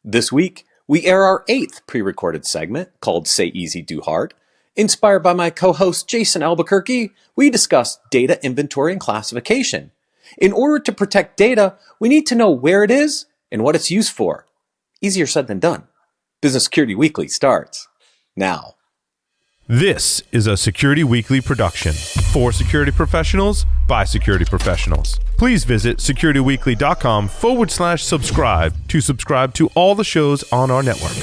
This week, we air our 8th pre-recorded segment called Say Easy, Do Hard. Inspired by my co-host Jason Albuquerque, we discuss data inventory and classification. In order to protect data, we need to know where it is and what it's used for. Easier said than done. Business Security Weekly starts now. This is a Security Weekly production for security professionals by security professionals. Please visit securityweekly.com/subscribe to subscribe to all the shows on our network.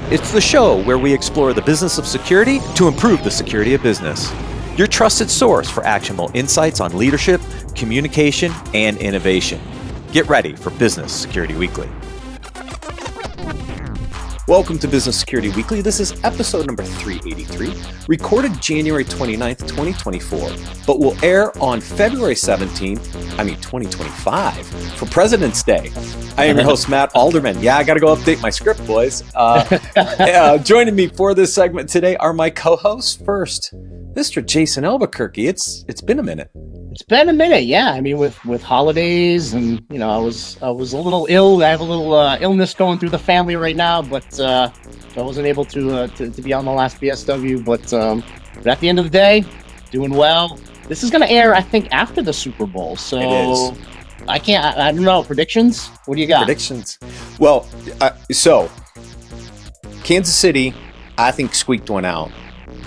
It's the show where we explore the business of security to improve the security of business. Your trusted source for actionable insights on leadership, communication, and innovation. Get ready for Business Security Weekly. Welcome to Business Security Weekly. This is episode number 383, recorded January 29th, 2024, but will air on February 2025, for President's Day. I am your host, Matt Alderman. Yeah, I got to go update my script, boys. Joining me for this segment today are my co-hosts. First, Mr. Jason Albuquerque. It's been a minute. It's been a minute, yeah. I mean, with holidays and, you know, I was a little ill. I have a little illness going through the family right now, but I wasn't able to be on the last BSW. But at the end of the day, doing well. This is going to air, I think, after the Super Bowl. So it is. I don't know. Predictions? What do you got? Predictions. Well, so Kansas City, I think, squeaked one out.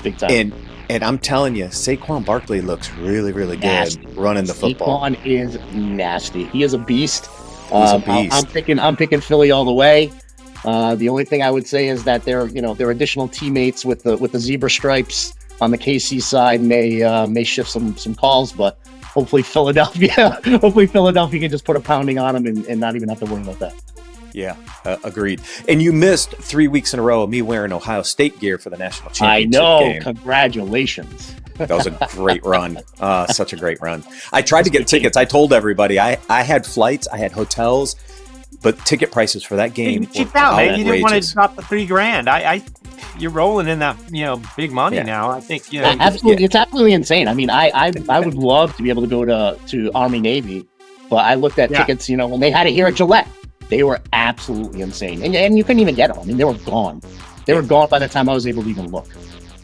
Big time. And I'm telling you, Saquon Barkley looks really, really good nasty. Running the football. Saquon is nasty. He is a beast. He's a beast. I'm picking Philly all the way. The only thing I would say is that their additional teammates with the zebra stripes on the KC side may shift some calls, but hopefully Philadelphia can just put a pounding on them and not even have to worry about that. Yeah, agreed. And you missed 3 weeks in a row of me wearing Ohio State gear for the national championship game. Congratulations. That was a great run. Such a great run. I tried to get tickets. I told everybody I had flights, I had hotels, but ticket prices for that game you cheaped out, man. You didn't want to drop the $3,000. You're rolling in that big money now. I think absolutely, it's absolutely insane. I mean, I would love to be able to go to Army Navy, but I looked at tickets. When they had it here at Gillette. They were absolutely insane. And you couldn't even get them. I mean, they were gone. They were gone by the time I was able to even look.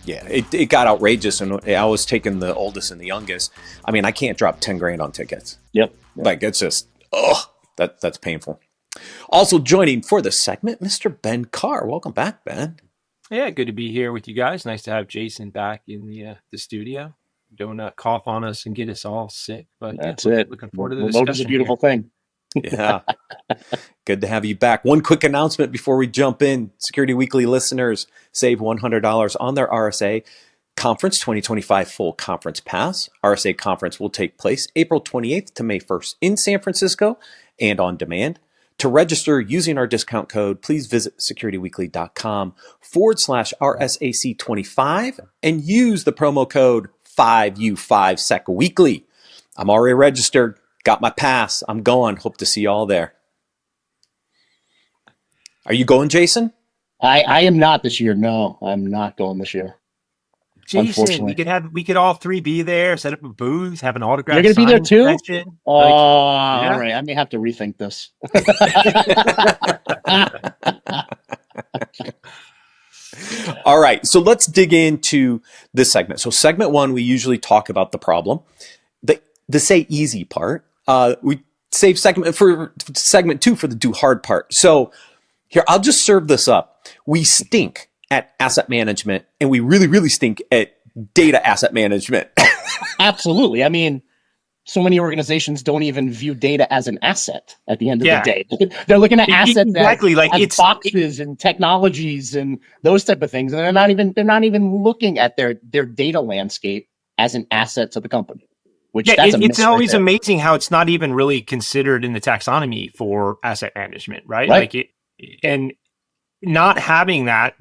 Yeah, it got outrageous. And I was taking the oldest and the youngest. I mean, I can't drop $10,000 on tickets. Yep. Like, it's just, that's painful. Also joining for the segment, Mr. Ben Carr. Welcome back, Ben. Yeah, good to be here with you guys. Nice to have Jason back in the studio. Don't cough on us and get us all sick. But that's it. Looking forward to the discussion. Remote is a beautiful thing. Yeah. Good to have you back. One quick announcement before we jump in. Security Weekly listeners save $100 on their RSA Conference 2025 full conference pass. RSA Conference will take place April 28th to May 1st in San Francisco and on demand. To register using our discount code, please visit securityweekly.com/RSAC25 and use the promo code 5U5SecWeekly. I'm already registered. Got my pass. I'm going. Hope to see you all there. Are you going, Jason? I am not this year. No, I'm not going this year. Jason, we could all three be there, set up a booth, have an autograph. You're going to be there too? Session. All right. I may have to rethink this. All right. So let's dig into this segment. So segment one, we usually talk about the problem. The say easy part. We save segment two for the do hard part. So here, I'll just serve this up. We stink at asset management, and we really, really stink at data asset management. Absolutely. I mean, so many organizations don't even view data as an asset at the end of the day. They're looking at assets as boxes and technologies and those type of things, and they're not even looking at their data landscape as an asset to the company. It's always amazing how it's not even really considered in the taxonomy for asset management, right? And not having that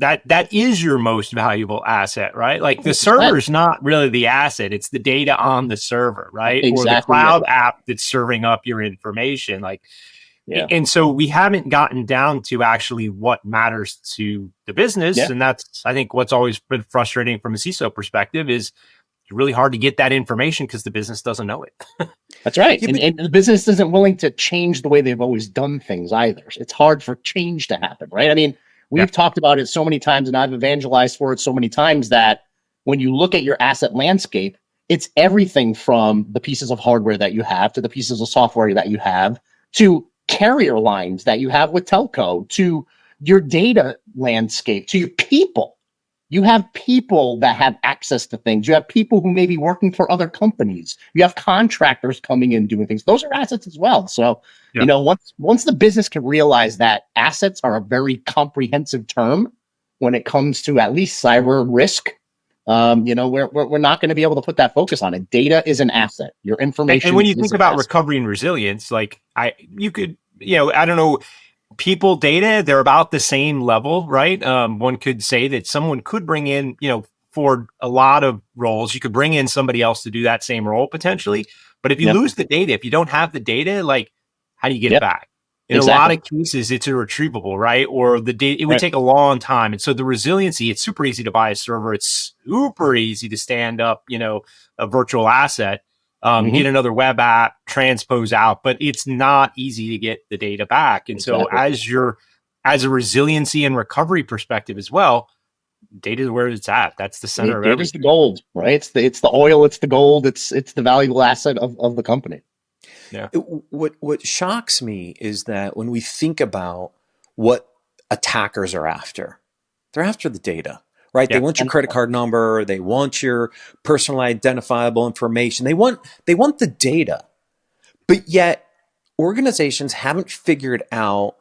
is your most valuable asset, right? Like the server's not really the asset; it's the data on the server, right? Exactly. Or the cloud app that's serving up your information, And so we haven't gotten down to actually what matters to the business, and that's I think what's always been frustrating from a CISO perspective is really hard to get that information because the business doesn't know it. That's right. And the business isn't willing to change the way they've always done things either. It's hard for change to happen, right? I mean, we've talked about it so many times and I've evangelized for it so many times that when you look at your asset landscape, it's everything from the pieces of hardware that you have to the pieces of software that you have to carrier lines that you have with telco to your data landscape to your people. You have people that have access to things. You have people who may be working for other companies. You have contractors coming in doing things. Those are assets as well. So, you know, once the business can realize that assets are a very comprehensive term when it comes to at least cyber risk, you know, we're not going to be able to put that focus on it. Data is an asset. Your information. And when you think about recovery and resilience, like you could, you know, I don't know, people data, they're about the same level, right? One could say that someone could bring in, you know, for a lot of roles, you could bring in somebody else to do that same role potentially. But if you lose the data, if you don't have the data, like how do you get it back? In a lot of cases, it's irretrievable, right? Or the data, it would take a long time. And so the resiliency, it's super easy to buy a server. It's super easy to stand up, you know, a virtual asset. Get another web app, transpose out, but it's not easy to get the data back. And so as a resiliency and recovery perspective as well, data is where it's at. That's the center of everything. It's the gold, right? It's the oil, it's the gold, it's the valuable asset of the company. Yeah. What shocks me is that when we think about what attackers are after, they're after the data. Right? They want your credit card number. They want your personal identifiable information. They want the data. But yet organizations haven't figured out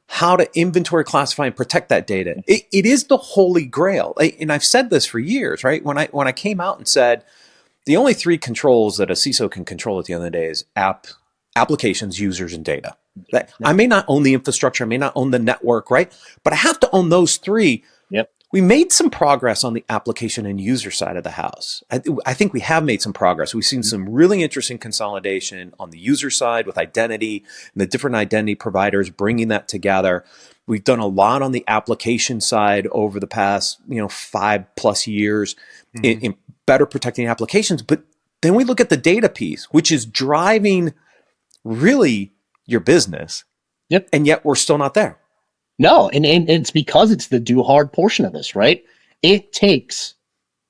how to inventory, classify, and protect that data. It is the holy grail. And I've said this for years, right? When I came out and said the only three controls that a CISO can control at the end of the day is applications, users, and data. I may not own the infrastructure. I may not own the network, right? But I have to own those three. Yep. We made some progress on the application and user side of the house. I think we have made some progress. We've seen some really interesting consolidation on the user side with identity and the different identity providers bringing that together. We've done a lot on the application side over the past, 5+ years in better protecting applications. But then we look at the data piece, which is driving really your business. Yep. And yet we're still not there. No, and it's because it's the do hard portion of this, right? It takes,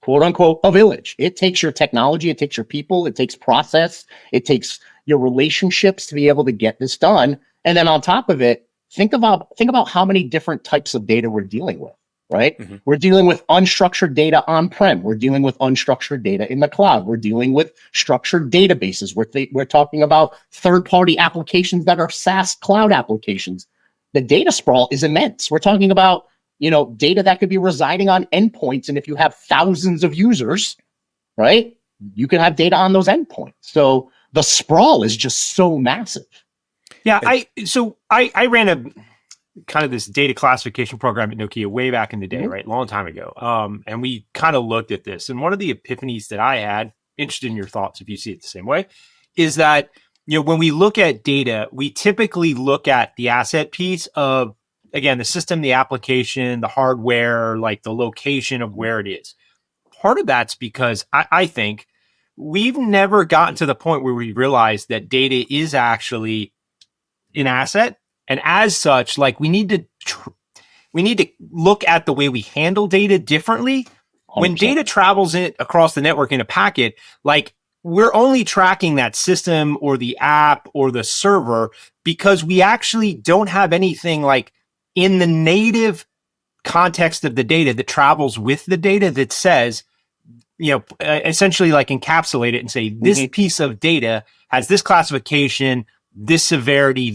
quote unquote, a village. It takes your technology, it takes your people, it takes process, it takes your relationships to be able to get this done. And then on top of it, think about how many different types of data we're dealing with, right? Mm-hmm. We're dealing with unstructured data on-prem. We're dealing with unstructured data in the cloud. We're dealing with structured databases. We're talking about third-party applications that are SaaS cloud applications. The data sprawl is immense. We're talking about, data that could be residing on endpoints. And if you have thousands of users, right, you can have data on those endpoints. So the sprawl is just so massive. Yeah. I ran a kind of this data classification program at Nokia way back in the day, right? Long time ago. And we kind of looked at this. And one of the epiphanies that I had, interested in your thoughts if you see it the same way, is that when we look at data, we typically look at the asset piece of, again, the system, the application, the hardware, like the location of where it is. Part of that's because I think we've never gotten to the point where we realize that data is actually an asset. And as such, like we need to look at the way we handle data differently. 100%. When data travels across the network in a packet, like, we're only tracking that system or the app or the server because we actually don't have anything like in the native context of the data that travels with the data that says, essentially like encapsulate it and say, this piece of data has this classification, this severity,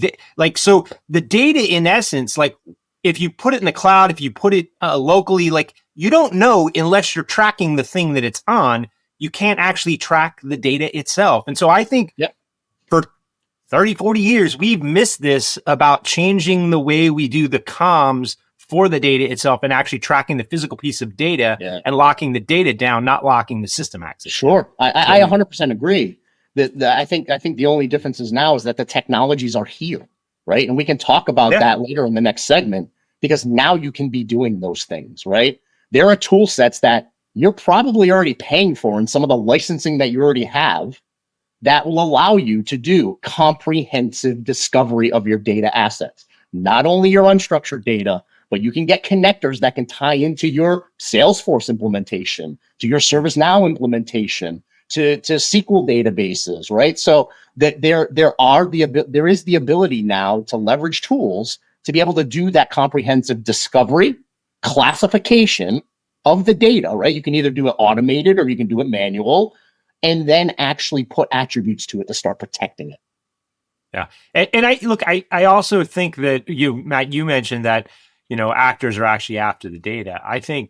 so the data in essence, like if you put it in the cloud, if you put it locally, like you don't know unless you're tracking the thing that it's on. You can't actually track the data itself. And so I think for 30, 40 years, we've missed this about changing the way we do the comms for the data itself and actually tracking the physical piece of data and locking the data down, not locking the system access. Sure. I 100% agree. I think the only difference is now is that the technologies are here, right? And we can talk about that later in the next segment because now you can be doing those things, right? There are tool sets that you're probably already paying for in some of the licensing that you already have that will allow you to do comprehensive discovery of your data assets. Not only your unstructured data, but you can get connectors that can tie into your Salesforce implementation, to your ServiceNow implementation, to SQL databases, right? So that there is the ability now to leverage tools to be able to do that comprehensive discovery, classification of the data, right? You can either do it automated or you can do it manual, and then actually put attributes to it to start protecting it. Yeah. And I also think that Matt, you mentioned that, actors are actually after the data. I think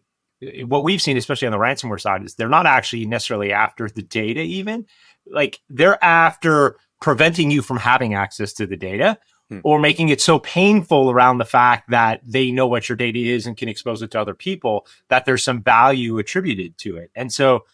what we've seen, especially on the ransomware side, is they're not actually necessarily after the data even. Like, they're after preventing you from having access to the data or making it so painful around the fact that they know what your data is and can expose it to other people that there's some value attributed to it. And so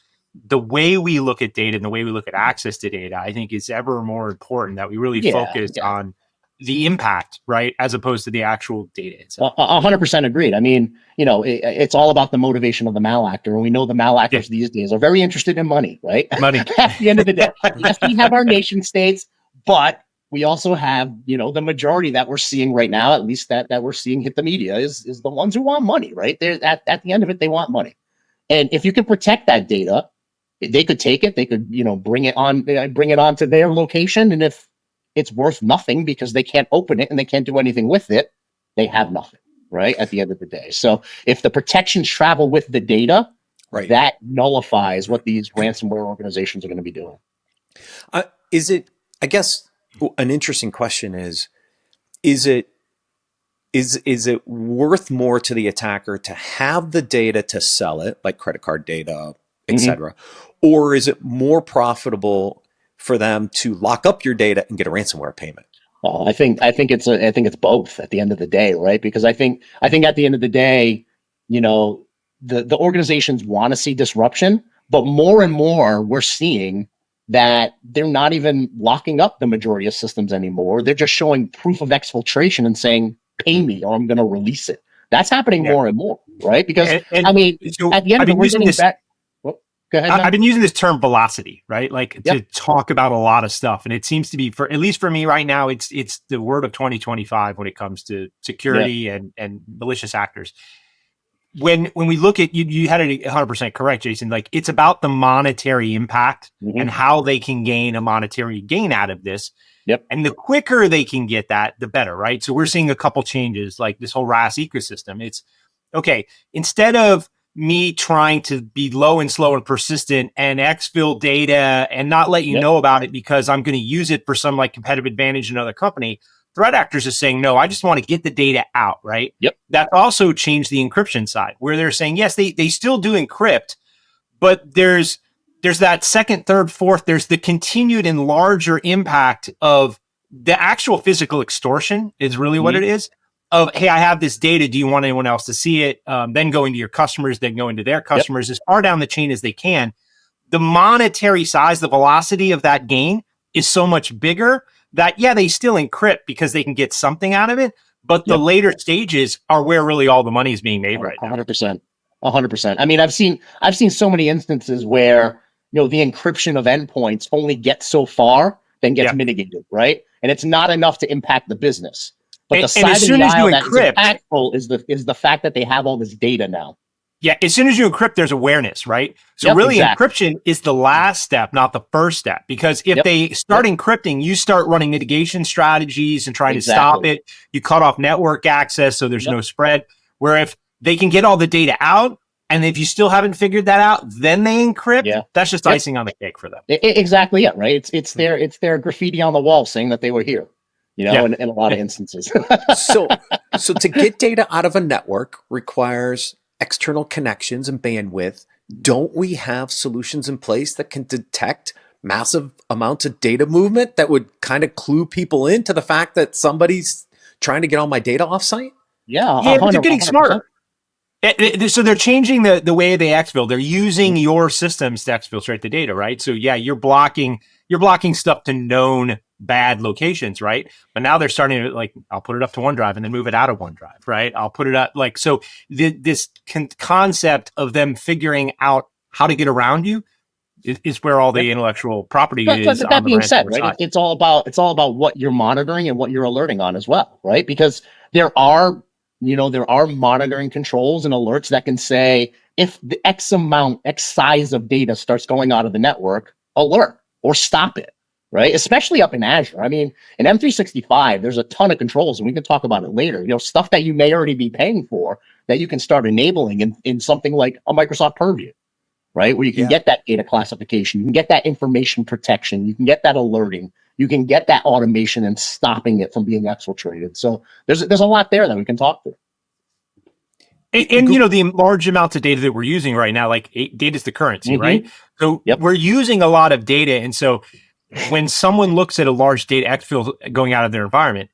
the way we look at data and the way we look at access to data, I think, is ever more important, that we really focus on the impact, right, as opposed to the actual data itself. 100% agreed. I mean, it's all about the motivation of the malactor, and we know the malactors these days are very interested in money, right? Money. At the end of the day, yes, we have our nation states, but we also have, the majority that we're seeing right now, at least that we're seeing hit the media, is the ones who want money, right? They're at the end of it, they want money, and if you can protect that data, they could take it, they could, bring it on to their location. And if it's worth nothing because they can't open it and they can't do anything with it, they have nothing, right? At the end of the day. So if the protections travel with the data, right, that nullifies what these ransomware organizations are going to be doing. Is it, I guess, an interesting question is it worth more to the attacker to have the data to sell it, like credit card data, etc., or is it more profitable for them to lock up your data and get a ransomware payment? Well, I think it's both at the end of the day, right? Because I think at the end of the day, the organizations want to see disruption, but more and more we're seeing that they're not even locking up the majority of systems anymore. They're just showing proof of exfiltration and saying, "Pay me, or I'm going to release it." That's happening more and more, right? Because so at the end of it, we're getting back. I've been using this term velocity, right? Like to talk about a lot of stuff. And it seems to be, for at least for me right now, it's the word of 2025 when it comes to security and malicious actors. When we look at, you had it 100% correct, Jason, like it's about the monetary impact and how they can gain a monetary gain out of this. And the quicker they can get that, the better, right? So we're seeing a couple changes, like this whole RAS ecosystem. It's okay. Instead of me trying to be low and slow and persistent and exfil data and not let you know about it because I'm going to use it for some like competitive advantage in another company, threat actors are saying, no, I just want to get the data out, right? That also changed the encryption side, where they're saying, yes, they still do encrypt, but there's that second, third, fourth, there's the continued and larger impact of the actual physical extortion is really what it is. Of, hey, I have this data. Do you want anyone else to see it? Then go into your customers, then go into their customers as far down the chain as they can. The monetary size, the velocity of that gain is so much bigger that, they still encrypt because they can get something out of it. But the later stages are where really all the money is being made right now. 100%. 100%. I mean, I've seen so many instances where, the encryption of endpoints only gets so far, then gets mitigated, right? And it's not enough to impact the business. But the side of the aisle that is impactful is the fact that they have all this data now. Yeah, as soon as you encrypt, there's awareness, right? So encryption is the last step, not the first step. Because if they start encrypting, you start running mitigation strategies and trying to stop it. You cut off network access so there's no spread. Where if they can get all the data out, and if you still haven't figured that out, then they encrypt. That's just icing on the cake for them. Exactly it, right? It's their graffiti on the wall saying that they were here. In a lot of instances. So to get data out of a network requires external connections and bandwidth. Don't we have solutions in place that can detect massive amounts of data movement that would kind of clue people into the fact that somebody's trying to get all my data offsite? Yeah, but they're getting smarter. So they're changing the way they exfil. They're using your systems to exfiltrate the data, right? So you're blocking stuff to known bad locations, right? But now they're starting to like, I'll put it up to OneDrive and then move it out of OneDrive, right? I'll put it up like, so this concept of them figuring out how to get around you is where all the intellectual property is. But that being said, right, side. it's all about what you're monitoring and what you're alerting on as well, right? Because there are monitoring controls and alerts that can say if the X size of data starts going out of the network, alert or stop it, right? Especially up in Azure. I mean, in M365, there's a ton of controls, and we can talk about it later. Stuff that you may already be paying for that you can start enabling in something like a Microsoft Purview, right? Where you can get that data classification, you can get that information protection, you can get that alerting, you can get that automation and stopping it from being exfiltrated. So there's a lot there that we can talk through. And the large amounts of data that we're using right now, like data is the currency, right? So we're using a lot of data. And so when someone looks at a large data exfil going out of their environment,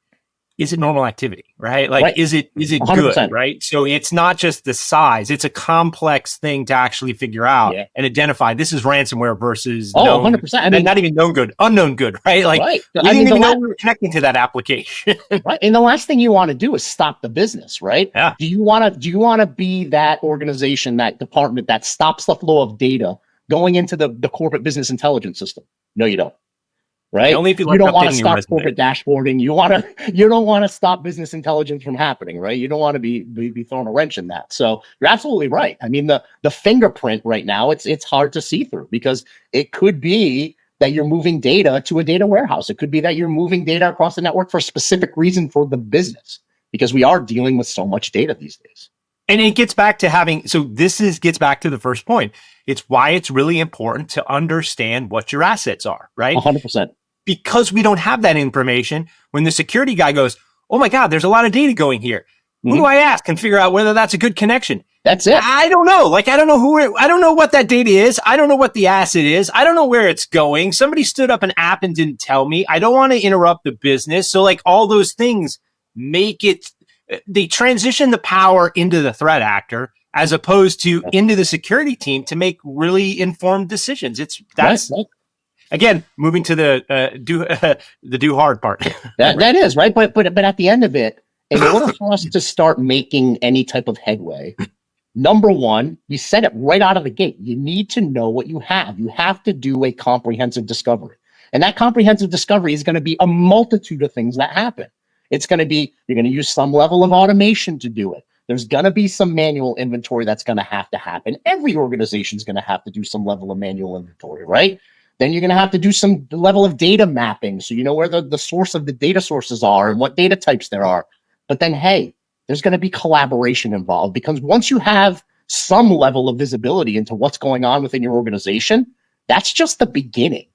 is it normal activity, right? Like, is it 100%. Good, right? So it's not just the size; it's a complex thing to actually figure out and identify. This is ransomware versus 100%. I mean, not even known good, unknown good, right? Like, we didn't even know we were connecting to that application. Right, and the last thing you want to do is stop the business, right? Yeah. Do you want to be that organization, that department that stops the flow of data going into the corporate business intelligence system? No, you don't. Right? Only if you don't want to stop corporate dashboarding. You don't want to stop business intelligence from happening, right? You don't want to be throwing a wrench in that. So you're absolutely right. I mean, the fingerprint right now, it's hard to see through because it could be that you're moving data to a data warehouse. It could be that you're moving data across the network for a specific reason for the business, because we are dealing with so much data these days. And it gets back to gets back to the first point. It's why it's really important to understand what your assets are, right? 100%. Because we don't have that information. When the security guy goes, oh my God, there's a lot of data going here. Who do I ask and figure out whether that's a good connection? That's it. I don't know. Like, I don't know what that data is. I don't know what the asset is. I don't know where it's going. Somebody stood up an app and didn't tell me. I don't want to interrupt the business. So like all those things they transition the power into the threat actor as opposed to into the security team to make really informed decisions. That's again, moving to the do hard part. That is right, but at the end of it, in order for us to start making any type of headway, number one, you set it right out of the gate. You need to know what you have. You have to do a comprehensive discovery, and that comprehensive discovery is going to be a multitude of things that happen. It's going to be you're going to use some level of automation to do it. There's going to be some manual inventory that's going to happen. Every organization is going to have to do some level of manual inventory, right? Then you're going to have to do some level of data mapping. So you know where the source of the data sources are and what data types there are. But then, hey, there's going to be collaboration involved, because once you have some level of visibility into what's going on within your organization, that's just the beginning.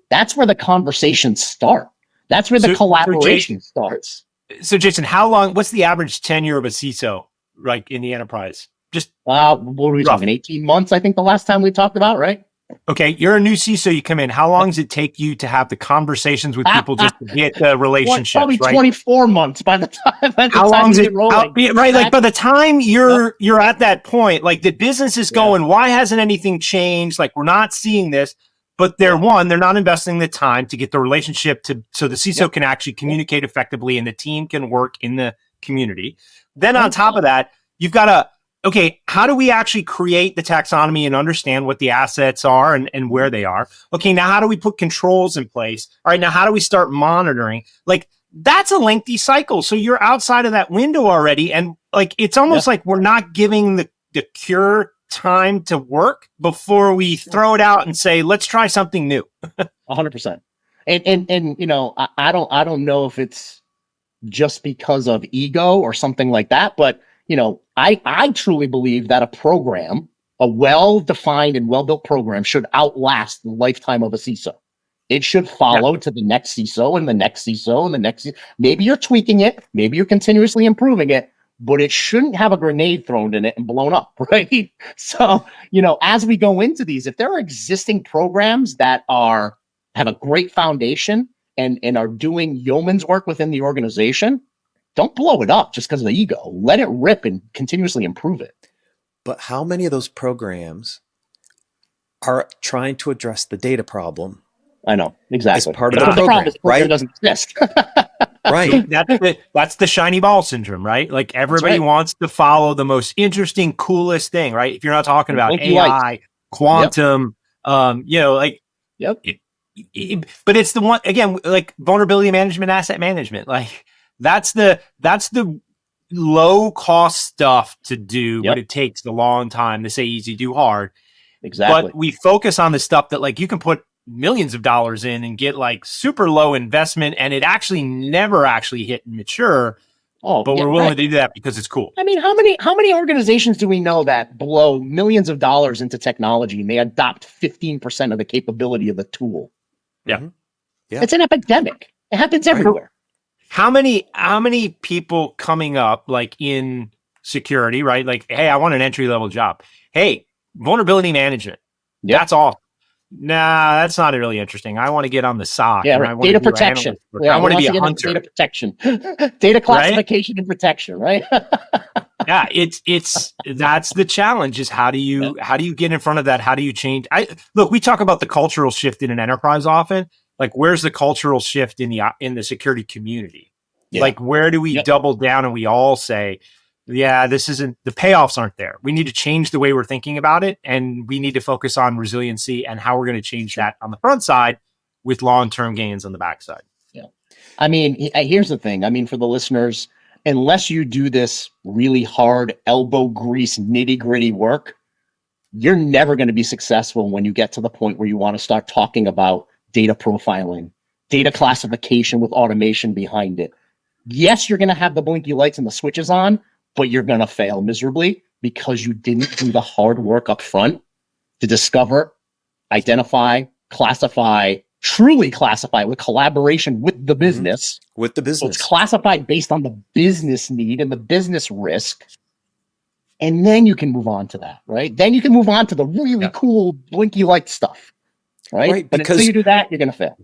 That's where the conversations start. That's where the collaboration starts. So Jason, what's the average tenure of a CISO like in the enterprise? Just what were we talking? 18 months, I think the last time we talked about, right? Okay, you're a new CISO. You come in. How long does it take you to have the conversations with people just to get the relationships? Probably right? 24 months by the time. How long is it? Right, like by the time you're at that point, like the business is going. Why hasn't anything changed? Like we're not seeing this, but they're not investing the time to get the relationship so the CISO can actually communicate effectively and the team can work in the community. Then on top of that, you've got to. Okay, how do we actually create the taxonomy and understand what the assets are and where they are? Okay, now how do we put controls in place? All right, now how do we start monitoring? Like, that's a lengthy cycle. So you're outside of that window already. And like, it's almost like we're not giving the cure time to work before we throw it out and say, let's try something new. 100%. And I don't know if it's just because of ego or something like that, but I truly believe that a well-defined and well-built program should outlast the lifetime of a CISO. It should follow to the next CISO and the next CISO and the next. Maybe you're tweaking it, maybe you're continuously improving it, but it shouldn't have a grenade thrown in it and blown up, right? So, as we go into these, if there are existing programs that have a great foundation and are doing yeoman's work within the organization, don't blow it up just because of the ego. Let it rip and continuously improve it. But how many of those programs are trying to address the data problem I know exactly. As part of the the problem program, is right? it doesn't exist. Right. That's the shiny ball syndrome, right? Like everybody wants to follow the most interesting, coolest thing, right? If you're not talking about Blinky AI, lights. quantum, like, Yep. but it's the one, again, like vulnerability management, asset management, like that's the low cost stuff to do, but it takes a long time. To say easy, do hard. Exactly. But we focus on the stuff that like you can put millions of dollars in and get like super low investment, and it actually never actually hit and mature. But we're willing to do that because it's cool. I mean, how many organizations do we know that blow millions of dollars into technology and they adopt 15% of the capability of the tool? Yeah. Mm-hmm. Yeah. It's an epidemic. It happens everywhere. How many people coming up like in security, right? Like, hey, I want an entry level job. Hey, vulnerability management. Yep. That's all. Nah, that's not really interesting. I want to get on the SOC. Yeah, right. Data protection. I want to be a hunter. Data protection, data classification and protection. Right. Yeah, it's that's the challenge. Is how do you get in front of that? How do you change? Look, we talk about the cultural shift in an enterprise often. Like, where's the cultural shift in the security community? Yeah. Like, where do we double down and we all say, yeah, this isn't, the payoffs aren't there. We need to change the way we're thinking about it. And we need to focus on resiliency and how we're going to change that on the front side with long-term gains on the backside. Yeah. I mean, here's the thing. I mean, for the listeners, unless you do this really hard elbow grease, nitty gritty work, you're never going to be successful when you get to the point where you want to start talking about data profiling, data classification with automation behind it. Yes, you're going to have the blinky lights and the switches on, but you're going to fail miserably because you didn't do the hard work up front to discover, identify, classify, truly classify with collaboration with the business. With the business. So it's classified based on the business need and the business risk. And then you can move on to that, right? Then you can move on to the really cool blinky light stuff, right? But until you do that, you're going to fail.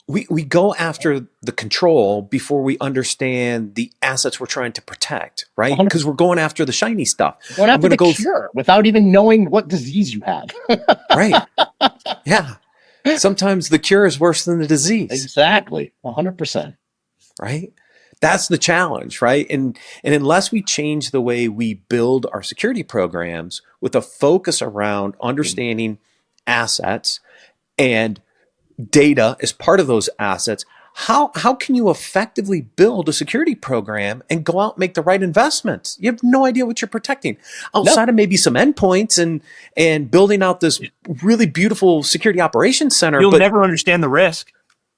We go after the control before we understand the assets we're trying to protect, right? Because we're going after the shiny stuff. Going after the cure without even knowing what disease you have. Right. Yeah. Sometimes the cure is worse than the disease. Exactly. 100%. Right? That's the challenge, right? And unless we change the way we build our security programs with a focus around understanding assets and data as part of those assets, how can you effectively build a security program and go out and make the right investments? You have no idea what you're protecting outside of maybe some endpoints and building out this really beautiful security operations center. You'll never understand the risk.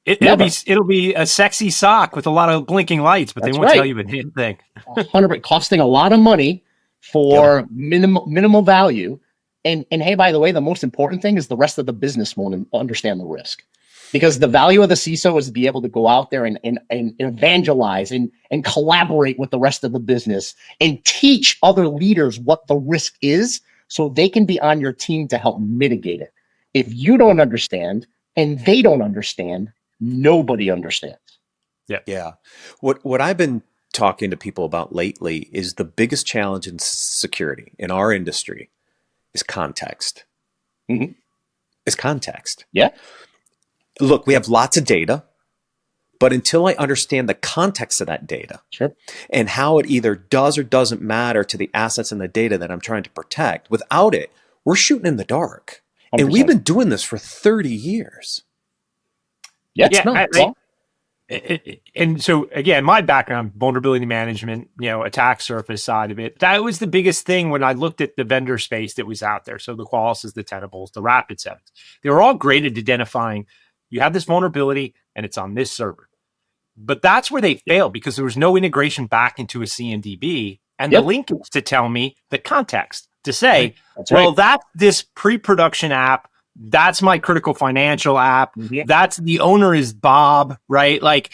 It'll be a sexy SOC with a lot of blinking lights, but they won't tell you a damn thing. 100%, costing a lot of money for minimal value. And hey, by the way, the most important thing is the rest of the business won't understand the risk, because the value of the CISO is to be able to go out there and evangelize and collaborate with the rest of the business and teach other leaders what the risk is so they can be on your team to help mitigate it. If you don't understand and they don't understand, nobody understands. Yeah. What I've been talking to people about lately is the biggest challenge in security in our industry is context. Mm-hmm. It's context. Yeah. Look, we have lots of data, but until I understand the context of that data and how it either does or doesn't matter to the assets and the data that I'm trying to protect, without it, we're shooting in the dark. 100%. And we've been doing this for 30 years. And so again, my background, vulnerability management, attack surface side of it, that was the biggest thing when I looked at the vendor space that was out there. So the Qualys, the Tenable's, the Rapid7s, they were all great at identifying you have this vulnerability and it's on this server. But that's where they failed, because there was no integration back into a CMDB and the linkage to tell me the context to say, that's this pre-production app. That's my critical financial app. That's the owner is Bob, right? Like,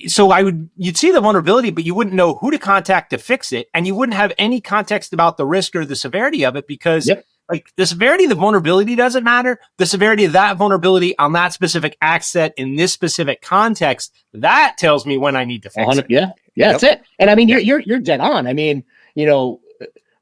so you'd see the vulnerability, but you wouldn't know who to contact to fix it. And you wouldn't have any context about the risk or the severity of it, because like the severity of the vulnerability doesn't matter. The severity of that vulnerability on that specific asset in this specific context, that tells me when I need to fix it. Yeah, that's it. And I mean, you're dead on. I mean,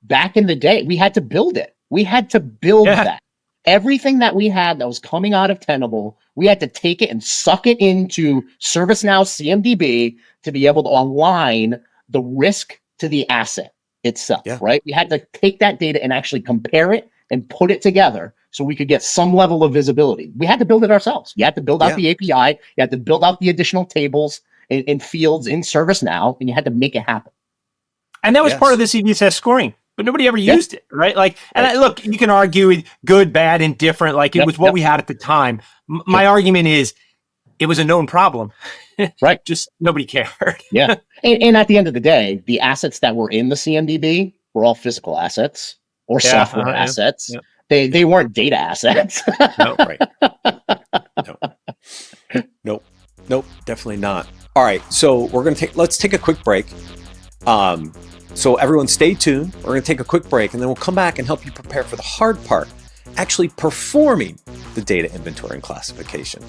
back in the day, we had to build it. We had to build that. Everything that we had that was coming out of Tenable We had to take it and suck it into ServiceNow CMDB to be able to align the risk to the asset itself, right? We had to take that data and actually compare it and put it together so we could get some level of visibility. We had to build it ourselves. You had to build out the API. You had to build out the additional tables and fields in ServiceNow, and you had to make it happen. And that was part of the CVSS scoring, but nobody ever used it, right? Like, and look, you can argue good, bad, indifferent. Like, it was what we had at the time. My argument is it was a known problem. Right. Just nobody cared. And at the end of the day, the assets that were in the CMDB were all physical assets or software assets. They weren't data assets. Nope, definitely not. All right, so let's take a quick break. So everyone stay tuned. We're going to take a quick break, and then we'll come back and help you prepare for the hard part, actually performing the data inventory and classification.